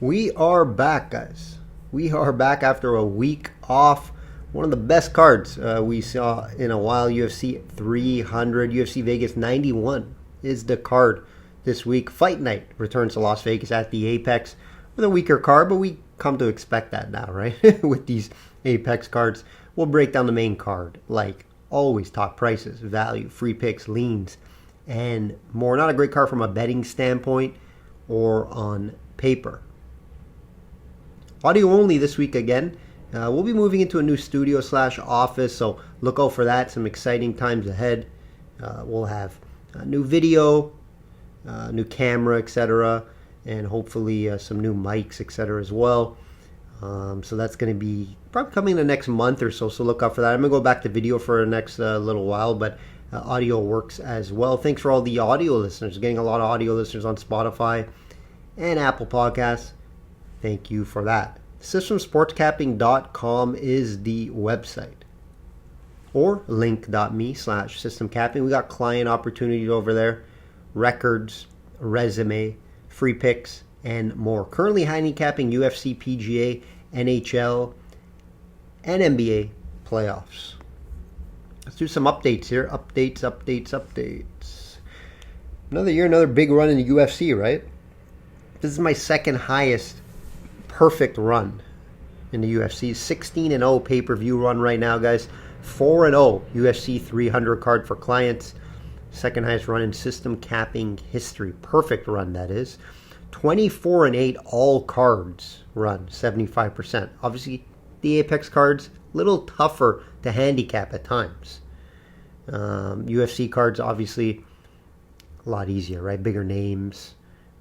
We are back, guys. We are back after a week off. One of the best cards we saw in a while, UFC 300, UFC Vegas 91 is the card this week. Fight Night returns to Las Vegas at the Apex with a weaker card, but we come to expect that now, right? With these Apex cards, we'll break down the main card, like always, talk prices, value, free picks, leans, and more. Not a great card from a betting standpoint or on paper. Audio only this week again. We'll be moving into a new studio / office, so look out for that. Some exciting times ahead. We'll have a new video, new camera, etc., and hopefully some new mics, etc. as well. So that's going to be probably coming in the next month or so, so look out for that. I'm going to go back to video for the next little while, but audio works as well. Thanks for all the audio listeners. Getting a lot of audio listeners on Spotify and Apple Podcasts. Thank you for that. Systemsportscapping.com is the website. Or link.me/systemcapping. We got client opportunities over there, records, resume, free picks, and more. Currently handicapping UFC, PGA, NHL, and NBA playoffs. Let's do some updates here. Updates. Another year, another big run in the UFC, right? This is my second highest perfect run in the UFC. 16-0 pay-per-view run right now, guys. 4-0 UFC 300 card for clients. Second highest run in system capping history. Perfect run, that is. 24-8 all cards run, 75%. Obviously, the Apex cards, a little tougher to handicap at times. UFC cards, obviously, a lot easier, right? Bigger names,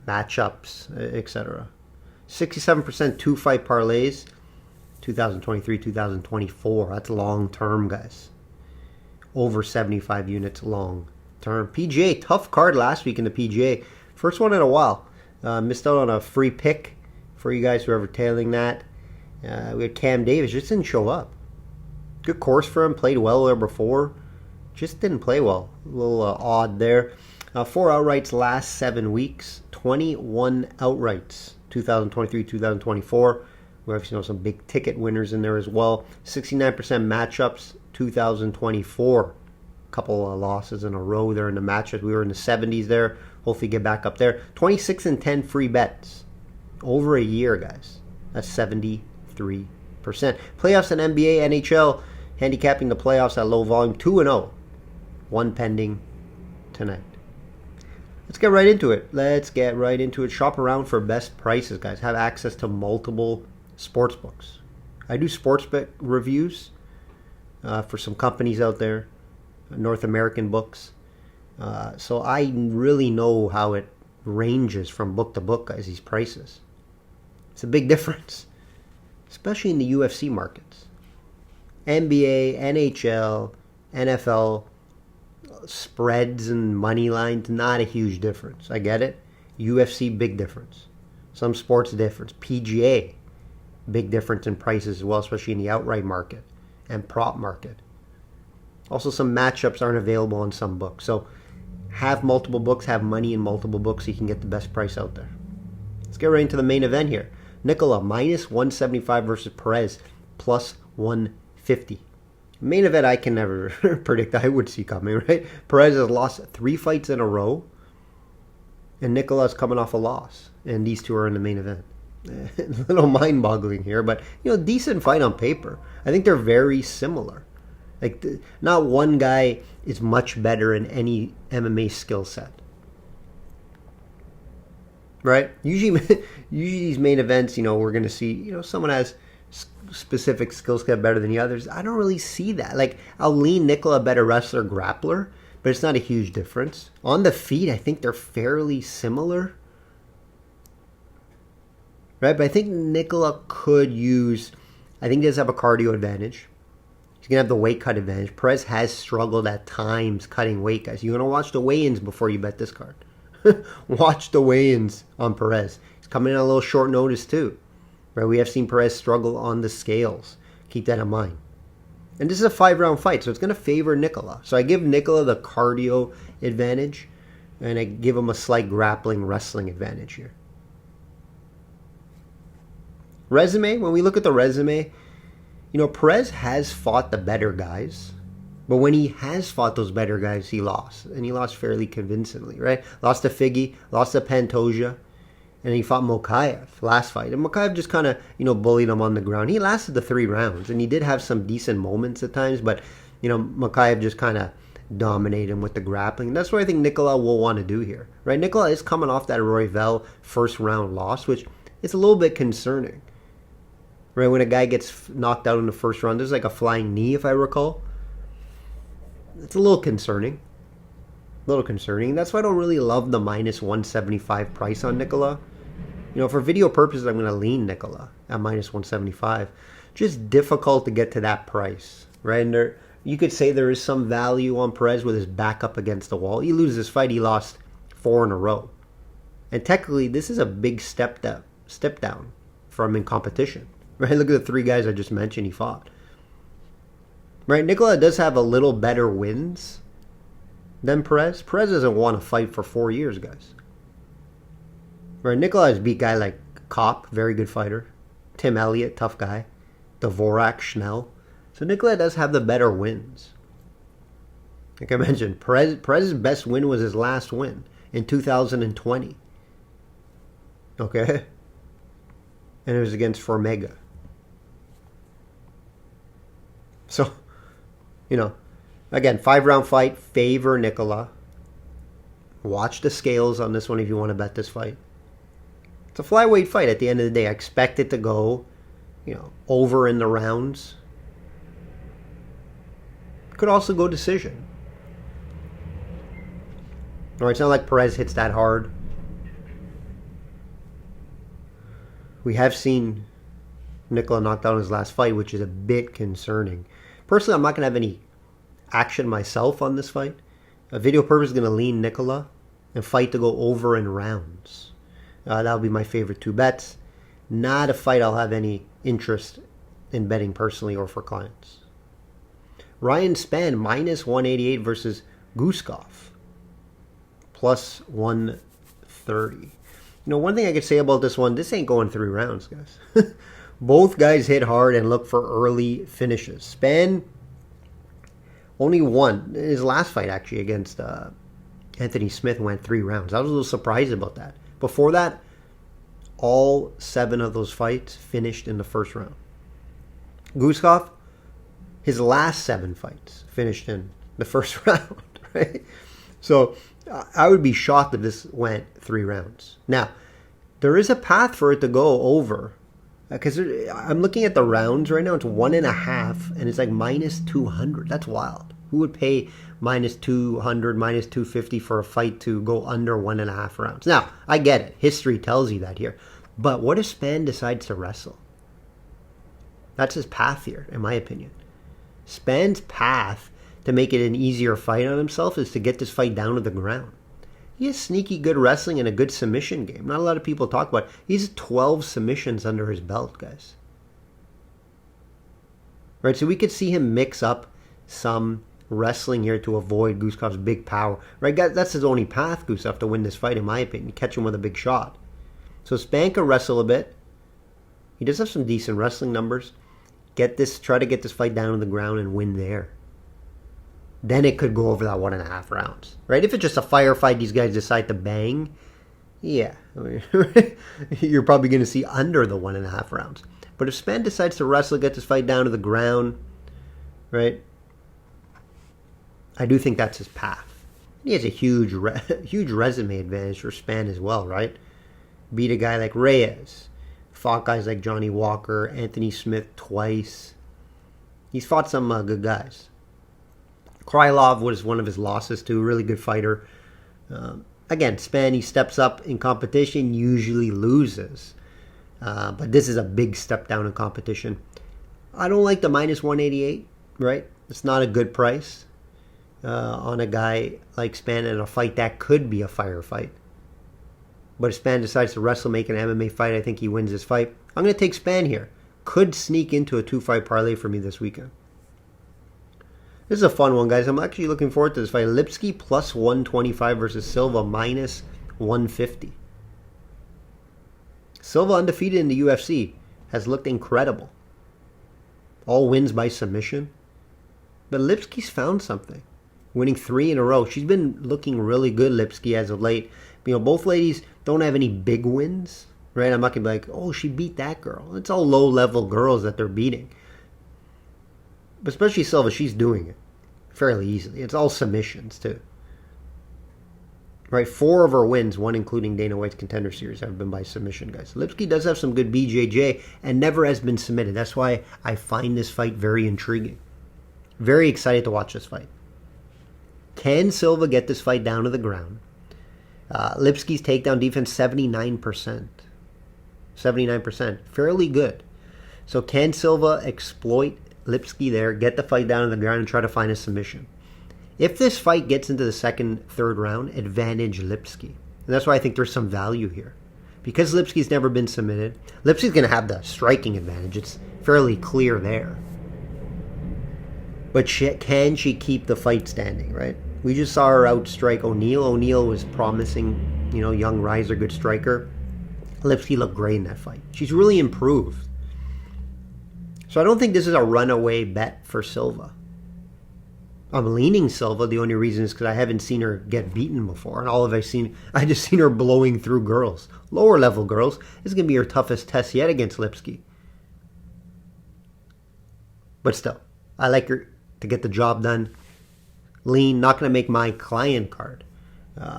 matchups, etc. 67% two-fight parlays, 2023, 2024. That's long-term, guys. Over 75 units long-term. PGA, tough card last week in the PGA. First one in a while. Missed out on a free pick for you guys who are ever tailing that. We had Cam Davis, just didn't show up. Good course for him, played well there before. Just didn't play well. A little odd there. 4 outrights last 7 weeks. 21 outrights. 2023, 2024. We obviously know some big ticket winners in there as well. 69% matchups, 2024. Couple of losses in a row there in the matches. We were in the 70s there. Hopefully get back up there. 26-10 free bets. Over a year, guys. That's 73%. Playoffs in NBA, NHL. Handicapping the playoffs at low volume. 2-0. One pending tonight. Let's get right into it. Shop around for best prices, guys. Have access to multiple sports books. I do sports book reviews for some companies out there, North American books. So I really know how it ranges from book to book, guys, these prices. It's a big difference, especially in the UFC markets. NBA, NHL, NFL, spreads and money lines, not a huge difference. I get it. UFC, big difference. Some sports difference. PGA, big difference in prices as well, especially in the outright market and prop market. Also, some matchups aren't available on some books. So have multiple books, have money in multiple books so you can get the best price out there. Let's get right into the main event here. Nicolau, minus 175 versus Perez, plus 150. Main event I can never predict. I would see coming, right? Perez has lost 3 fights in a row, and Nicolau's coming off a loss, and these two are in the main event. A little mind-boggling here, but decent fight on paper. I think they're very similar. Like, not one guy is much better in any MMA skill set, right? Usually these main events, we're going to see, someone has specific skill set better than the others. I don't really see that. Like, I'll lean Nicolau a better wrestler, grappler, but it's not a huge difference. On the feet, I think they're fairly similar, right? But I think Nicolau I think he does have a cardio advantage. He's going to have the weight cut advantage. Perez has struggled at times cutting weight, guys. You're going to watch the weigh-ins before you bet this card. Watch the weigh-ins on Perez. He's coming in a little short notice too. Right, we have seen Perez struggle on the scales. Keep that in mind. And this is a 5-round fight, so it's going to favor Nicolau. So I give Nicolau the cardio advantage, and I give him a slight grappling, wrestling advantage here. Resume, when we look at the resume, you know, Perez has fought the better guys. But when he has fought those better guys, he lost. And he lost fairly convincingly, right? Lost to Figgy, lost to Pantoja, and he fought Mokaev last fight. And Mokaev just kind of, you know, bullied him on the ground. He lasted the 3 rounds, and he did have some decent moments at times, but, you know, Mokaev just kind of dominated him with the grappling. And that's what I think Nicolau will want to do here, right? Nicolau is coming off that Royval first round loss, which is a little bit concerning, right? When a guy gets knocked out in the first round, there's like a flying knee, if I recall. It's a little concerning. That's why I don't really love the minus 175 price on Nicolau. You know, for video purposes, I'm going to lean Nicolau at minus 175. Just difficult to get to that price, right? And there, you could say there is some value on Perez with his back up against the wall. He loses this fight, he lost 4 in a row. And technically, this is a big step down from in competition, right? Look at the 3 guys I just mentioned he fought. Right, Nicolau does have a little better wins than Perez. Perez hasn't won a fight for 4 years, guys. Right, Nicolau has beat guy like Kopp, very good fighter. Tim Elliott, tough guy. Dvorak, Schnell. So Nicolau does have the better wins. Like I mentioned, Perez's best win was his last win in 2020. Okay? And it was against Formega. So, you know, again, 5-round fight, favor Nicolau. Watch the scales on this one if you want to bet this fight. It's a flyweight fight at the end of the day. I expect it to go, you know, over in the rounds. Could also go decision. All right, it's not like Perez hits that hard. We have seen Nicolau knocked out in his last fight, which is a bit concerning. Personally, I'm not going to have any action myself on this fight. A video purpose is going to lean Nicolau and fight to go over in rounds. That'll be my favorite 2 bets. Not a fight I'll have any interest in betting personally or for clients. Ryan Spann, minus 188 versus Guskov, plus 130. You know, one thing I could say about this one, this ain't going 3 rounds, guys. Both guys hit hard and look for early finishes. Spann only won his last fight, actually, against Anthony Smith, went 3 rounds. I was a little surprised about that. Before that, all 7 of those fights finished in the first round. Guskov, his last 7 fights finished in the first round, right? So I would be shocked if this went 3 rounds. Now, there is a path for it to go over. Because I'm looking at the rounds right now. It's 1.5, and it's like minus 200. That's wild. Who would pay minus 200, minus 250 for a fight to go under 1.5 rounds? Now, I get it. History tells you that here. But what if Spann decides to wrestle? That's his path here, in my opinion. Spann's path to make it an easier fight on himself is to get this fight down to the ground. He has sneaky good wrestling and a good submission game. Not a lot of people talk about it. He's 12 submissions under his belt, guys. Right, so we could see him mix up some wrestling here to avoid Guskov's big power. Right, that's his only path, Guskov, to win this fight, in my opinion. Catch him with a big shot. So Spann can wrestle a bit. He does have some decent wrestling numbers. Try to get this fight down to the ground and win there. Then it could go over that 1.5 rounds, right? If it's just a firefight, these guys decide to bang, yeah, you're probably going to see under the 1.5 rounds. But if Spann decides to wrestle, get this fight down to the ground, right? I do think that's his path. He has a huge resume advantage for Spann as well, right? Beat a guy like Reyes, fought guys like Johnny Walker, Anthony Smith twice. He's fought some good guys. Krylov was one of his losses to a really good fighter. Again, Spann, he steps up in competition, usually loses. But this is a big step down in competition. I don't like the minus 188, right? It's not a good price on a guy like Spann in a fight that could be a firefight. But if Spann decides to wrestle, make an MMA fight, I think he wins this fight. I'm going to take Spann here. Could sneak into a 2-fight parlay for me this weekend. This is a fun one, guys. I'm actually looking forward to this fight. Lipsky plus 125 versus Silva minus 150. Silva undefeated in the UFC. has looked incredible. All wins by submission. But Lipski's found something. Winning 3 in a row. She's been looking really good, Lipski, as of late. Both ladies don't have any big wins, right? I'm not going to be like, oh, she beat that girl. It's all low-level girls that they're beating. But especially Silva, she's doing it fairly easily. It's all submissions, too. Right, 4 of her wins, 1 including Dana White's Contender Series, have been by submission, guys. Lipski does have some good BJJ and never has been submitted. That's why I find this fight very intriguing. Very excited to watch this fight. Can Silva get this fight down to the ground? Lipski's takedown defense, 79%. 79%. Fairly good. So can Silva exploit Lipski there, get the fight down to the ground, and try to find a submission? If this fight gets into the second, third round, advantage Lipski. And that's why I think there's some value here. Because Lipski's never been submitted, Lipski's going to have the striking advantage. It's fairly clear there. But can she keep the fight standing, right? We just saw her outstrike O'Neal. O'Neal was promising, young riser, good striker. Lipski looked great in that fight. She's really improved. So I don't think this is a runaway bet for Silva. I'm leaning Silva. The only reason is because I haven't seen her get beaten before. And I just seen her blowing through girls. Lower level girls. This is going to be her toughest test yet against Lipski. But still, I like her to get the job done. Lean, not going to make my client card.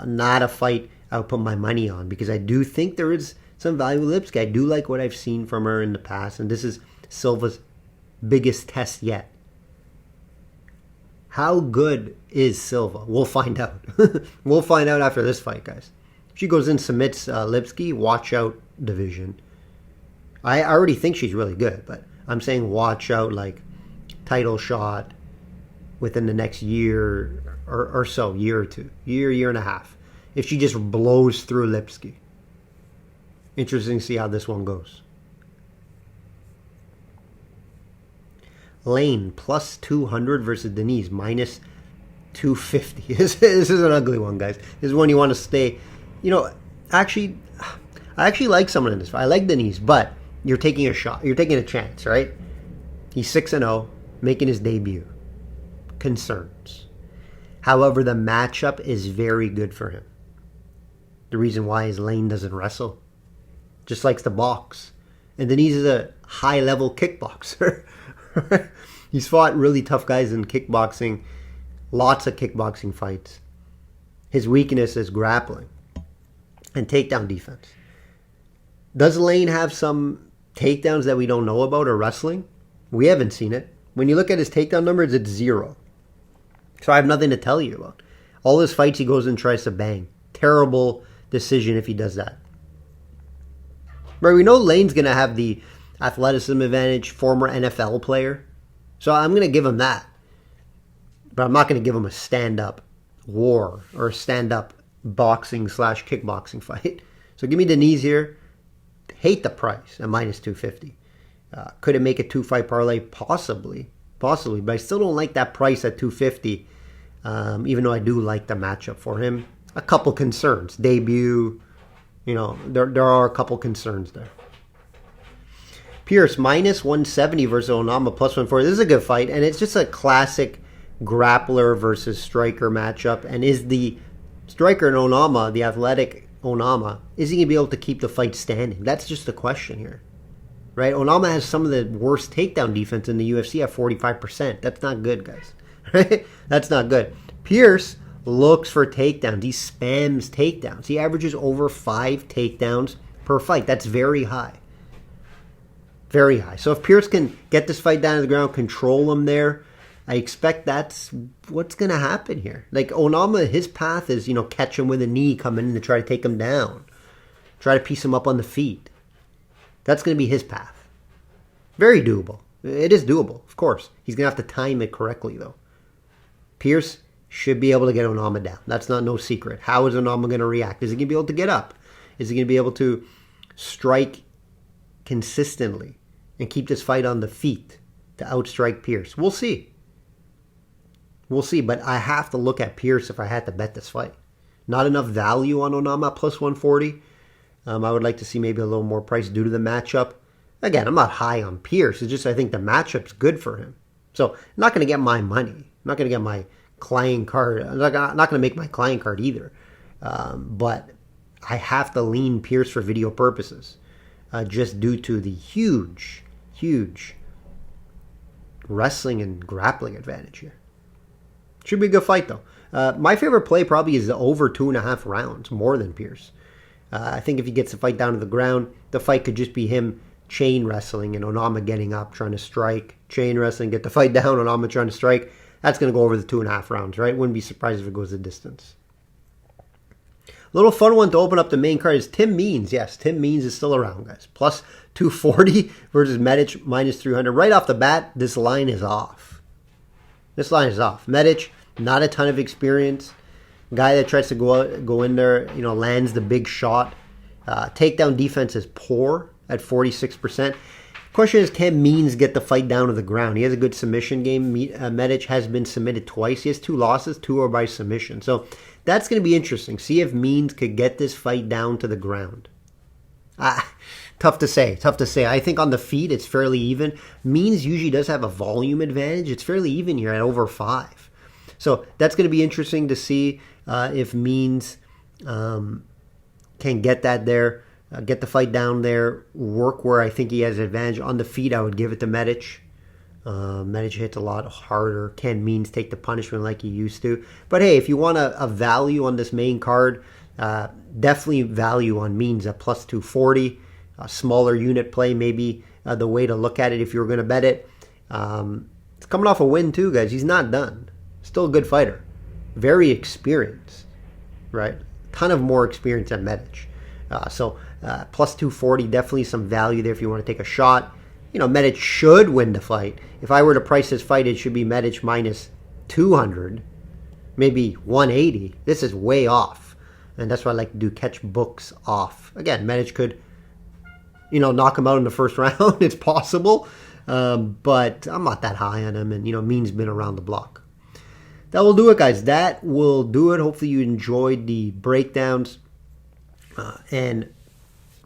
Not a fight I would put my money on, because I do think there is some value with Lipski. I do like what I've seen from her in the past, and this is Silva's biggest test yet. How good is Silva? We'll find out. We'll find out after this fight, guys. If she goes in, submits Lipski, watch out division. I already think she's really good, but I'm saying watch out, like title shot within the next year or so, year or two, year and a half. If she just blows through Lipski. Interesting to see how this one goes. Lane plus 200 versus Denise minus 250. This is an ugly one, guys. This is one you want to stay. Actually, I actually like someone in this fight. I like Denise, but you're taking a shot. You're taking a chance, right? He's 6-0, making his debut. Concerns. However, the matchup is very good for him. The reason why is Lane doesn't wrestle. Just likes to box. And Denise is a high-level kickboxer. He's fought really tough guys in kickboxing. Lots of kickboxing fights. His weakness is grappling and takedown defense. Does Lane have some takedowns that we don't know about or wrestling? We haven't seen it. When you look at his takedown numbers, it's 0. So I have nothing to tell you about. All his fights, he goes and tries to bang. Terrible decision if he does that. But we know Lane's going to have the athleticism advantage, former NFL player. So I'm going to give him that. But I'm not going to give him a stand-up war or a stand-up boxing / kickboxing fight. So give me Denise here. Hate the price at minus 250. Could it make a 2-fight parlay? Possibly. But I still don't like that price at 250. Even though I do like the matchup for him. A couple concerns. Debut. There are a couple concerns there. Pierce minus 170 versus Onama plus 140. This is a good fight, and it's just a classic grappler versus striker matchup. And is the striker in Onama, the athletic Onama, is he going to be able to keep the fight standing? That's just the question here. Right? Onama has some of the worst takedown defense in the UFC at 45%. That's not good, guys. Right? That's not good. Pierce looks for takedowns. He spams takedowns. He averages over 5 takedowns per fight. That's very high. Very high. So if Pierce can get this fight down to the ground, control him there, I expect that's what's going to happen here. Like Onama, his path is, catch him with a knee, come in and try to take him down. Try to piece him up on the feet. That's going to be his path. Very doable. It is doable, of course. He's going to have to time it correctly, though. Pierce should be able to get Onama down. That's not no secret. How is Onama going to react? Is he going to be able to get up? Is he going to be able to strike consistently and keep this fight on the feet to outstrike Pierce? We'll see. We'll see, but I have to look at Pierce if I had to bet this fight. Not enough value on Onama plus 140. I would like to see maybe a little more price due to the matchup. Again, I'm not high on Pierce. It's just I think the matchup's good for him. So I'm not going to get my money. I'm not going to get my client card. I'm not going to make my client card either. But I have to lean Pierce for video purposes, just due to the huge wrestling and grappling advantage here. Should be a good fight, though. My favorite play probably is the over 2.5 rounds, more than Pierce. I think if he gets the fight down to the ground, the fight could just be him chain wrestling and Onama getting up, trying to strike, chain wrestling, get the fight down, Onama trying to strike. That's going to go over the 2.5 rounds, right? Wouldn't be surprised if it goes the distance. A little fun one to open up the main card is Tim Means. Yes, Tim Means is still around, guys. Plus 240 versus Medic minus 300. Right off the bat, this line is off. Medic, not a ton of experience. Guy that tries to go in there, lands the big shot. Takedown defense is poor at 46%. Question is, can Means get the fight down to the ground? He has a good submission game. Medic has been submitted twice. He has 2 losses. 2 are by submission. So that's going to be interesting. See if Means could get this fight down to the ground. Tough to say. I think on the feet, it's fairly even. Means usually does have a volume advantage. It's fairly even here at over 5. So that's going to be interesting to see if Means can get that there. Get the fight down there, work where I think he has an advantage. On the feet, I would give it to Medic. Medic hits a lot harder. Can Means take the punishment like he used to? But hey, if you want a value on this main card, definitely value on Means at plus 240. A smaller unit play, maybe the way to look at it if you're going to bet it. It's coming off a win too, guys. He's not done. Still a good fighter. Very experienced, right? Ton of more experience than Medic. So plus 240, definitely some value there if you want to take a shot. Medic should win the fight. If I were to price this fight, it should be Medic minus 200, maybe 180. This is way off. And that's why I like to do catch books off. Again, Medic could, knock him out in the first round. It's possible. But I'm not that high on him. And, Means been around the block. That will do it, guys. That will do it. Hopefully you enjoyed the breakdowns. And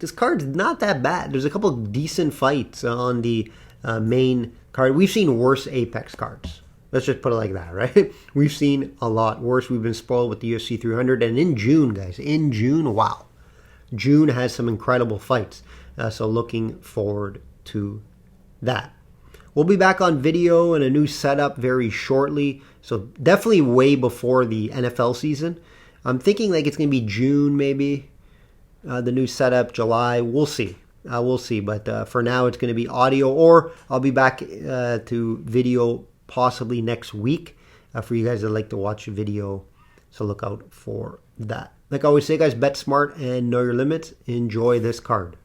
this card's not that bad. There's a couple of decent fights on the main card. We've seen worse Apex cards. Let's just put it like that, right? We've seen a lot worse. We've been spoiled with the UFC 300. And in June, guys, wow. June has some incredible fights. So looking forward to that. We'll be back on video and a new setup very shortly. So definitely way before the NFL season. I'm thinking like it's going to be June maybe. The new setup, July. We'll see. But for now, it's going to be audio, or I'll be back to video possibly next week for you guys that like to watch video. So look out for that. Like I always say, guys, bet smart and know your limits. Enjoy this card.